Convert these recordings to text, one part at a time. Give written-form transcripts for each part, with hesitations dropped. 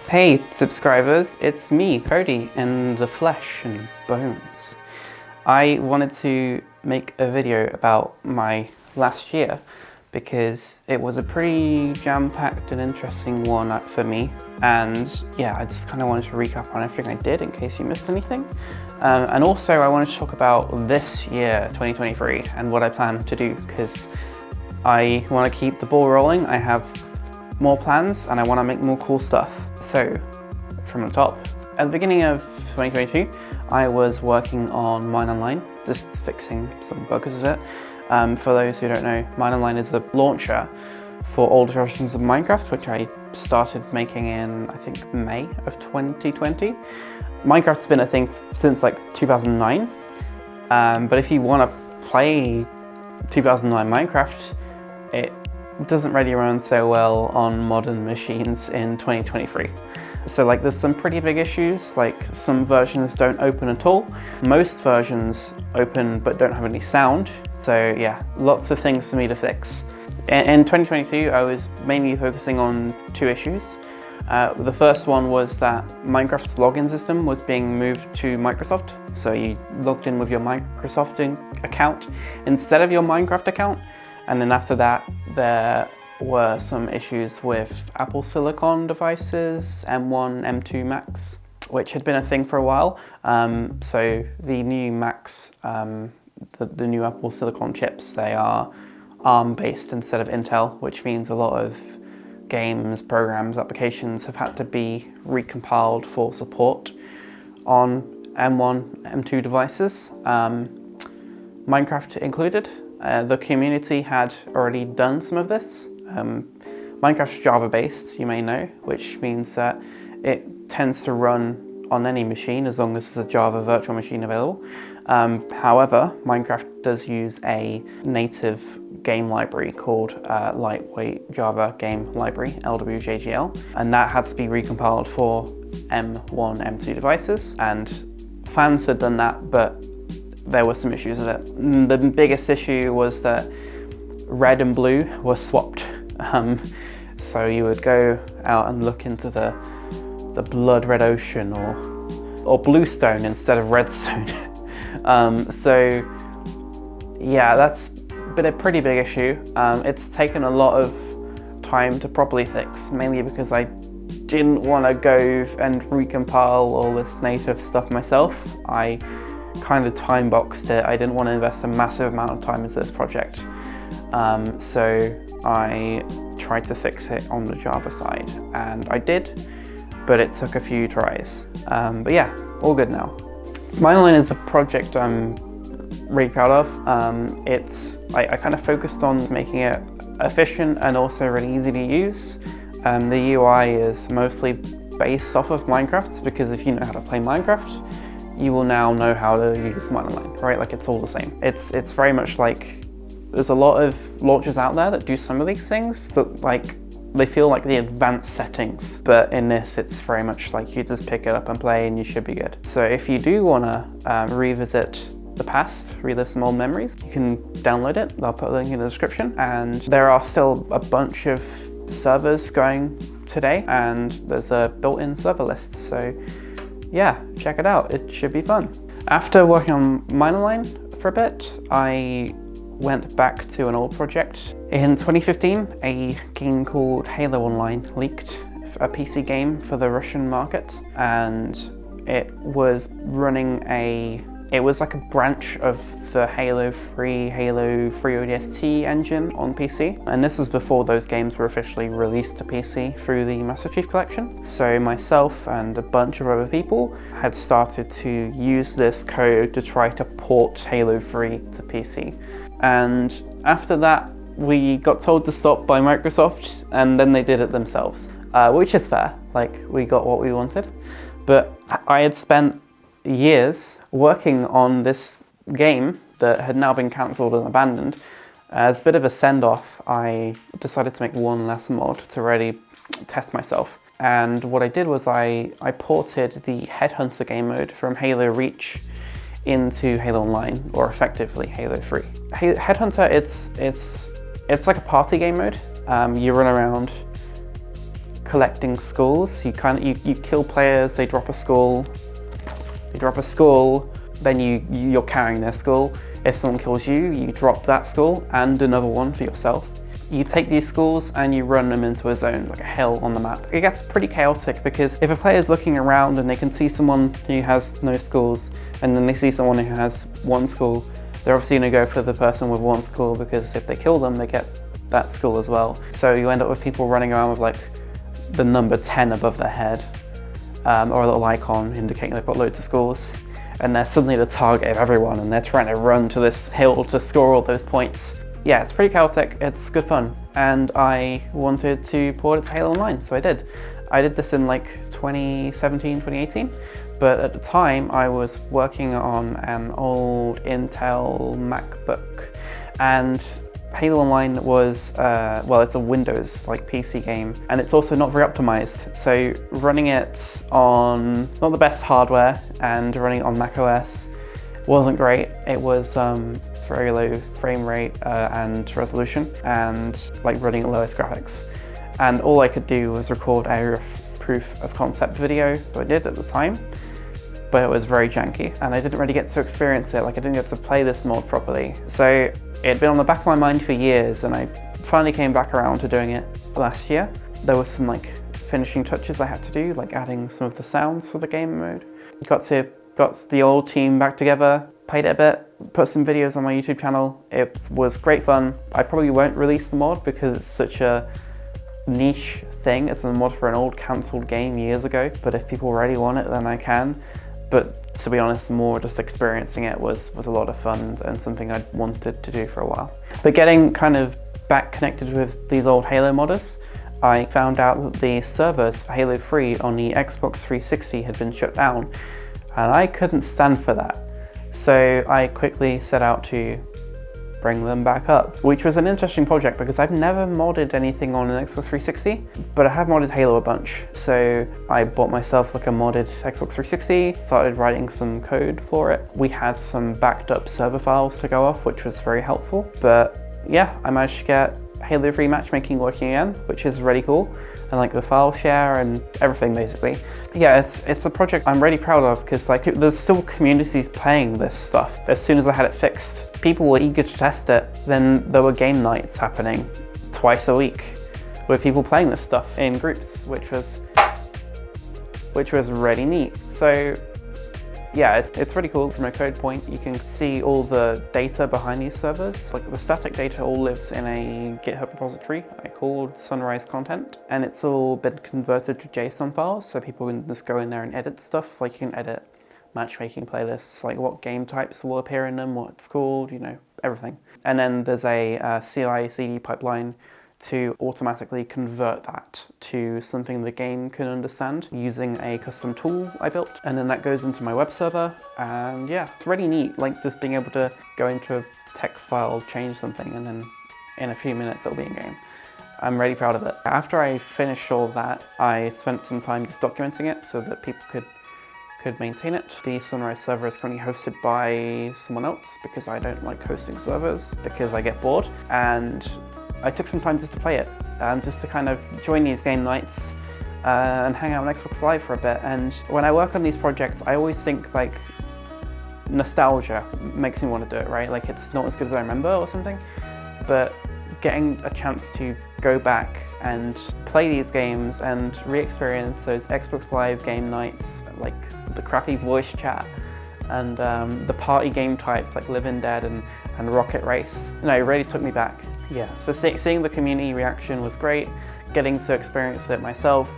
Hey subscribers, it's me, Cody, in the flesh and bones. I wanted to make a video about my last year because it was a pretty jam-packed and interesting one for me, and yeah, I just kind of wanted to recap on everything I did in case you missed anything. And also I wanted to talk about this year, 2023, and what I plan to do because I want to keep the ball rolling. I have more plans and I want to make more cool stuff. So, from the top, at the beginning of 2022, I was working on Mine Online, just fixing some bugs with it. For those who don't know, Mine Online is a launcher for older versions of Minecraft, which I started making in, I think, May of 2020. Minecraft's been a thing since like 2009, but if you want to play 2009 Minecraft, it doesn't really run so well on modern machines in 2023. So like there's some pretty big issues, like some versions don't open at all. Most versions open but don't have any sound. So yeah, lots of things for me to fix. In 2022, I was mainly focusing on two issues. The first one was that Minecraft's login system was being moved to Microsoft. So you logged in with your Microsoft account instead of your Minecraft account. And then after that, there were some issues with Apple Silicon devices, M1, M2 Macs, which had been a thing for a while. So the new Macs, the new Apple Silicon chips, they are ARM-based instead of Intel, which means a lot of games, programs, applications have had to be recompiled for support on M1, M2 devices, Minecraft included. The community had already done some of this. Minecraft's Java-based, you may know, which means that it tends to run on any machine as long as there's a Java virtual machine available. However, Minecraft does use a native game library called Lightweight Java Game Library, LWJGL, and that had to be recompiled for M1, M2 devices, and fans had done that, but there were some issues with it. The biggest issue was that red and blue were swapped. So you would go out and look into the blood red ocean or bluestone instead of redstone. So yeah, that's been a pretty big issue. It's taken a lot of time to properly fix, mainly because I didn't want to go and recompile all this native stuff myself. I kind of time boxed it. I didn't want to invest a massive amount of time into this project. So I tried to fix it on the Java side, and I did, but it took a few tries. But yeah, all good now. Mine Online is a project I'm really proud of. I kind of focused on making it efficient and also really easy to use. The UI is mostly based off of Minecraft, because if you know how to play Minecraft, you will now know how to use Mine Online, right? Like it's all the same. It's very much like, there's a lot of launchers out there that do some of these things that like, they feel like the advanced settings, but in this it's very much like you just pick it up and play and you should be good. So if you do want to revisit the past, relive some old memories, you can download it. I'll put a link in the description, and there are still a bunch of servers going today, and there's a built-in server list. So yeah, check it out, it should be fun. After working on Mine Online for a bit, I went back to an old project. In 2015, a game called Halo Online leaked, a PC game for the Russian market, and it was running it was like a branch of the Halo 3 ODST engine on PC. And this was before those games were officially released to PC through the Master Chief Collection. So myself and a bunch of other people had started to use this code to try to port Halo 3 to PC. And after that, we got told to stop by Microsoft, and then they did it themselves, which is fair. Like, we got what we wanted. But I had spent years working on this game that had now been cancelled and abandoned. As a bit of a send-off, I decided to make one last mod to really test myself. And what I did was I ported the Headhunter game mode from Halo Reach into Halo Online, or effectively Halo 3. Headhunter, it's like a party game mode. You run around collecting skulls. You kill players, they drop a skull, then you're carrying their skull. If someone kills you, you drop that skull and another one for yourself. You take these skulls and you run them into a zone, like a hill on the map. It gets pretty chaotic because if a player's looking around and they can see someone who has no skulls and then they see someone who has one skull, they're obviously going to go for the person with one skull because if they kill them, they get that skull as well. So you end up with people running around with like the number 10 above their head, or a little icon indicating they've got loads of skulls. And they're suddenly the target of everyone and they're trying to run to this hill to score all those points. Yeah, it's pretty chaotic, it's good fun, and I wanted to port it to Halo Online, so I did. I did this in like 2017, 2018, but at the time I was working on an old Intel MacBook, and Halo Online was, well, it's a Windows like PC game, and it's also not very optimized. So running it on not the best hardware and running it on macOS wasn't great. It was very low frame rate and resolution, and like running at lowest graphics. And all I could do was record a proof of concept video, so I did at the time, but it was very janky, and I didn't really get to experience it. Like I didn't get to play this mod properly. So it had been on the back of my mind for years, and I finally came back around to doing it last year. There was some like finishing touches I had to do, like adding some of the sounds for the game mode. Got the old team back together, played it a bit, put some videos on my YouTube channel. It was great fun. I probably won't release the mod because it's such a niche thing. It's a mod for an old cancelled game years ago, but if people really want it, then I can. But to be honest, more just experiencing it was a lot of fun and something I'd wanted to do for a while. But getting kind of back connected with these old Halo modders, I found out that the servers for Halo 3 on the Xbox 360 had been shut down, and I couldn't stand for that. So I quickly set out to bring them back up, which was an interesting project because I've never modded anything on an Xbox 360, but I have modded Halo a bunch. So I bought myself like a modded Xbox 360, started writing some code for it. We had some backed up server files to go off, which was very helpful. But yeah, I managed to get Halo 3 matchmaking working again, which is really cool. And like the file share and everything basically. Yeah, it's a project I'm really proud of because like there's still communities playing this stuff. As soon as I had it fixed, people were eager to test it. Then there were game nights happening twice a week with people playing this stuff in groups, which was really neat. So yeah, it's really cool from a code point. You can see all the data behind these servers. Like the static data all lives in a GitHub repository called Sunrise Content, and it's all been converted to JSON files, so people can just go in there and edit stuff. Like you can edit matchmaking playlists, like what game types will appear in them, what it's called, you know, everything. And then there's a CI/CD pipeline to automatically convert that to something the game can understand using a custom tool I built. And then that goes into my web server, and yeah, it's really neat, like just being able to go into a text file, change something, and then in a few minutes it'll be in game. I'm really proud of it. After I finished all of that, I spent some time just documenting it so that people could maintain it. The Sunrise server is currently hosted by someone else because I don't like hosting servers because I get bored, and I took some time just to play it, just to kind of join these game nights and hang out on Xbox Live for a bit. And when I work on these projects, I always think like nostalgia makes me want to do it, right? Like it's not as good as I remember or something, but getting a chance to go back and play these games and re-experience those Xbox Live game nights, like the crappy voice chat and the party game types like Living Dead and Rocket Race, you know, it really took me back. Yeah, so seeing the community reaction was great. Getting to experience it myself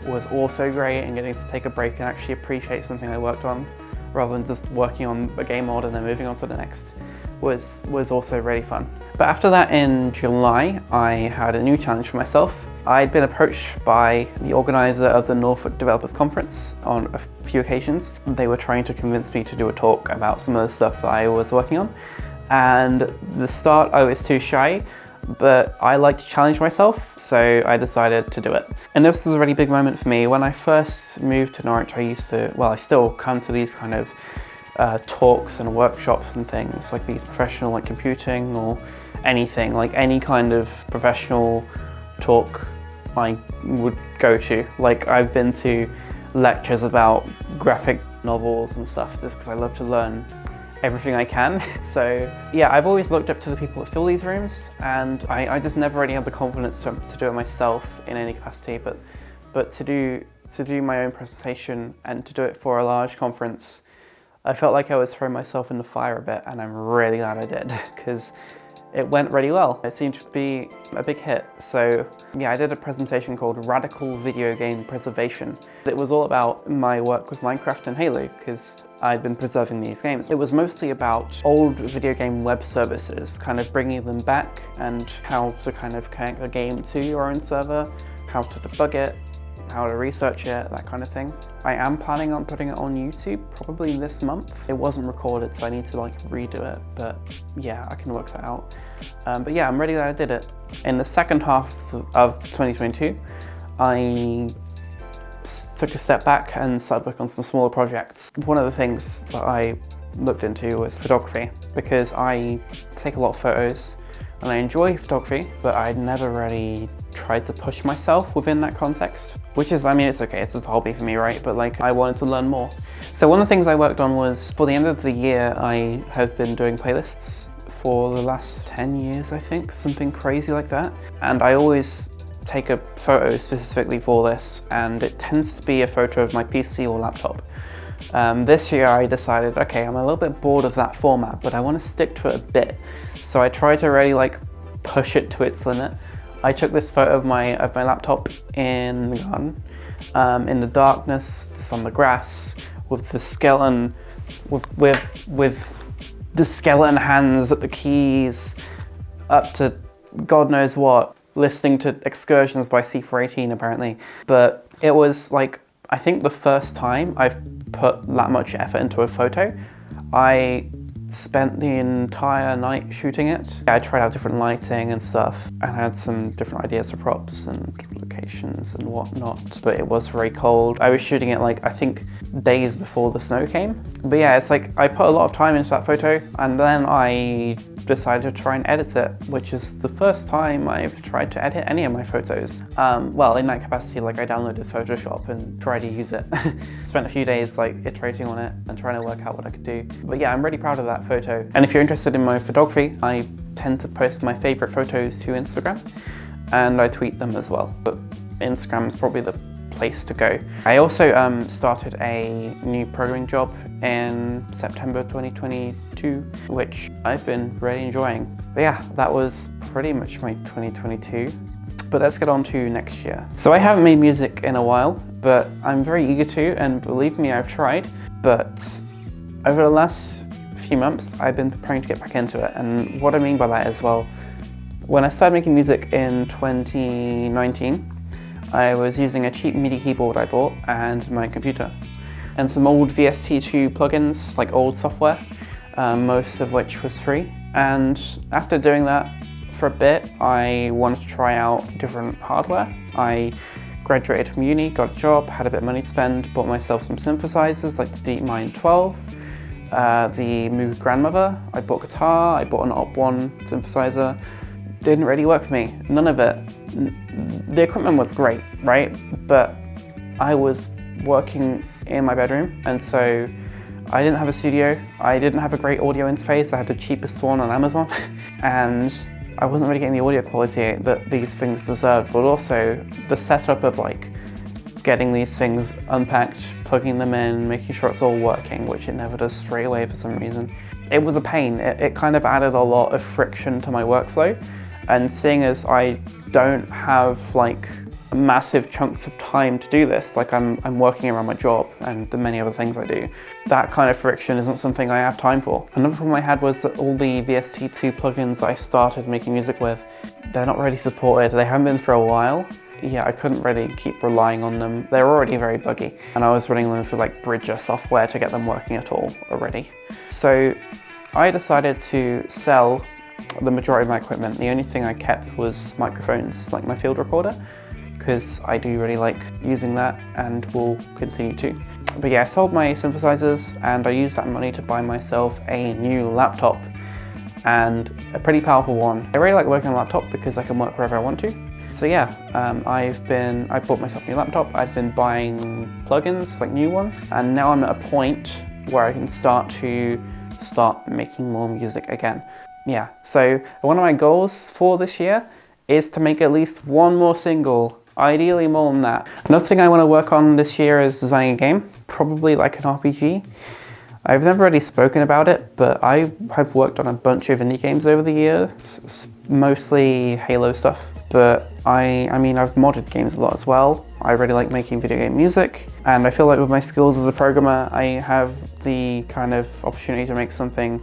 was also great, and getting to take a break and actually appreciate something I worked on rather than just working on a game mod and then moving on to the next was also really fun. But after that, in July, I had a new challenge for myself. I'd been approached by the organizer of the Norfolk Developers Conference on a few occasions. They were trying to convince me to do a talk about some of the stuff that I was working on. And at the start, I was too shy, but I like to challenge myself, so I decided to do it. And this was a really big moment for me. When I first moved to Norwich, I still come to these kind of talks and workshops and things, like these professional, like computing or anything, like any kind of professional talk I would go to. Like, I've been to lectures about graphic novels and stuff just because I love to learn everything I can. So yeah, I've always looked up to the people that fill these rooms, and I just never really had the confidence to do it myself in any capacity, but to do my own presentation and to do it for a large conference, I felt like I was throwing myself in the fire a bit, and I'm really glad I did because it went really well. It seemed to be a big hit. So yeah, I did a presentation called Radical Video Game Preservation. It was all about my work with Minecraft and Halo because I'd been preserving these games. It was mostly about old video game web services, kind of bringing them back and how to kind of connect the game to your own server, how to debug it, how to research it, that kind of thing. I am planning on putting it on YouTube probably this month. It wasn't recorded, so I need to like redo it, but yeah, I can work that out. But yeah, I'm really glad I did it. In the second half of 2022, I took a step back and started working on some smaller projects. One of the things that I looked into was photography, because I take a lot of photos and I enjoy photography, but I'd never really tried to push myself within that context, which is, I mean, it's okay, it's just a hobby for me, right? But like, I wanted to learn more. So one of the things I worked on was, for the end of the year, I have been doing playlists for the last 10 years, I think, something crazy like that. And I always take a photo specifically for this, and it tends to be a photo of my PC or laptop. This year I decided, okay, I'm a little bit bored of that format, but I want to stick to it a bit. So I tried to really like push it to its limit. I took this photo of my laptop in the garden, in the darkness, just on the grass, with the skeleton, with the skeleton hands at the keys, up to God knows what, listening to Excursions by C418 apparently. But it was like, I think the first time I've put that much effort into a photo. I spent the entire night shooting it. I tried out different lighting and stuff, and had some different ideas for props and locations and whatnot, but it was very cold. I was shooting it like, I think, days before the snow came. But yeah, it's like, I put a lot of time into that photo, and then I decided to try and edit it, which is the first time I've tried to edit any of my photos. Well, in that capacity, like, I downloaded Photoshop and tried to use it. Spent a few days like iterating on it and trying to work out what I could do. But yeah, I'm really proud of that photo. And if you're interested in my photography, I tend to post my favorite photos to Instagram, and I tweet them as well. But Instagram is probably the place to go. I also started a new programming job in September 2022, which I've been really enjoying. But yeah, that was pretty much my 2022. But let's get on to next year. So I haven't made music in a while, but I'm very eager to, and believe me, I've tried. But over the last few months, I've been preparing to get back into it. And what I mean by that is, well, when I started making music in 2019, I was using a cheap MIDI keyboard I bought and my computer, and some old VST2 plugins, like old software, most of which was free. And after doing that for a bit, I wanted to try out different hardware. I graduated from uni, got a job, had a bit of money to spend, bought myself some synthesizers like the DeepMind 12, the Moog Grandmother. I bought guitar, I bought an Op1 synthesizer. Didn't really work for me, none of it. The equipment was great, right? But I was working in my bedroom, and so I didn't have a studio. I didn't have a great audio interface. I had the cheapest one on Amazon, and I wasn't really getting the audio quality that these things deserved, but also the setup of like getting these things unpacked, plugging them in, making sure it's all working, which it never does straight away for some reason. It was a pain. It kind of added a lot of friction to my workflow. And seeing as I don't have like massive chunks of time to do this, like I'm working around my job and the many other things I do, that kind of friction isn't something I have time for. Another problem I had was that all the VST2 plugins I started making music with, they're not really supported. They haven't been for a while. Yeah, I couldn't really keep relying on them. They're already very buggy, and I was running them through like Bridger software to get them working at all already. So I decided to sell the majority of my equipment. The only thing I kept was microphones, like my field recorder, because I do really like using that and will continue to. But yeah, I sold my synthesizers, and I used that money to buy myself a new laptop, and a pretty powerful one. I really like working on a laptop because I can work wherever I want to. So yeah, I bought myself a new laptop. I've been buying plugins, like new ones, and now I'm at a point where I can start making more music again. Yeah, so one of my goals for this year is to make at least one more single, ideally more than that. Another thing I want to work on this year is designing a game, probably like an RPG. I've never really spoken about it, but I have worked on a bunch of indie games over the years, mostly Halo stuff. But I mean, I've modded games a lot as well. I really like making video game music, and I feel like with my skills as a programmer, I have the kind of opportunity to make something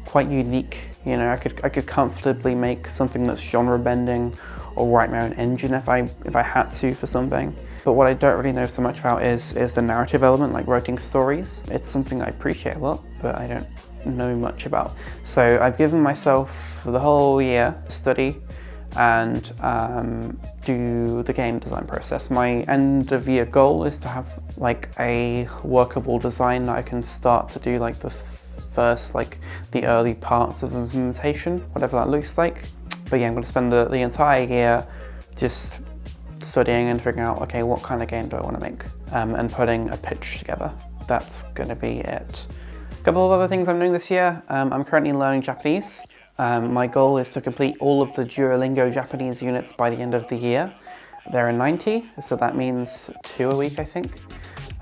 quite unique. You know, I could comfortably make something that's genre bending, or write my own engine if I had to for something. But what I don't really know so much about is the narrative element, like writing stories. It's something I appreciate a lot, but I don't know much about. So I've given myself the whole year to study and do the game design process. My end of year goal is to have like a workable design that I can start to do like the first, like the early parts of implementation, whatever that looks like. But yeah, I'm going to spend the entire year just studying and figuring out, okay, what kind of game do I want to make, and putting a pitch together. That's going to be it. A couple of other things I'm doing this year. I'm currently learning Japanese. My goal is to complete all of the Duolingo Japanese units by the end of the year. There are 90, so that means 2 a week, I think.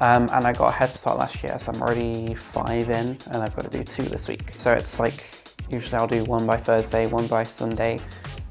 And I got a head start last year, so I'm already 5 in, and I've got to do 2 this week. So it's like, usually I'll do 1 by Thursday, 1 by Sunday.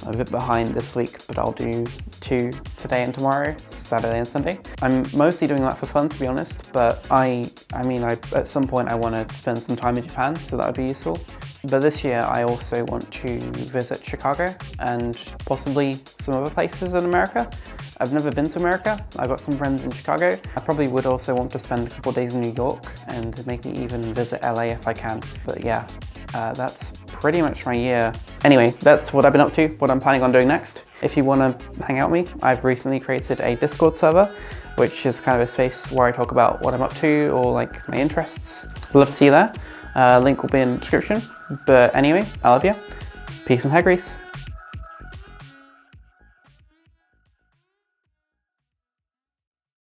I'm a bit behind this week, but I'll do 2 today and tomorrow, Saturday and Sunday. I'm mostly doing that for fun, to be honest, but I mean, at some point I want to spend some time in Japan, so that would be useful. But this year I also want to visit Chicago and possibly some other places in America. I've never been to America. I've got some friends in Chicago. I probably would also want to spend a couple of days in New York and maybe even visit LA if I can. But yeah, that's pretty much my year. Anyway, that's what I've been up to, what I'm planning on doing next. If you want to hang out with me, I've recently created a Discord server, which is kind of a space where I talk about what I'm up to or like my interests. I'd love to see you there. Link will be in the description. But anyway, I love you. Peace and hair grease.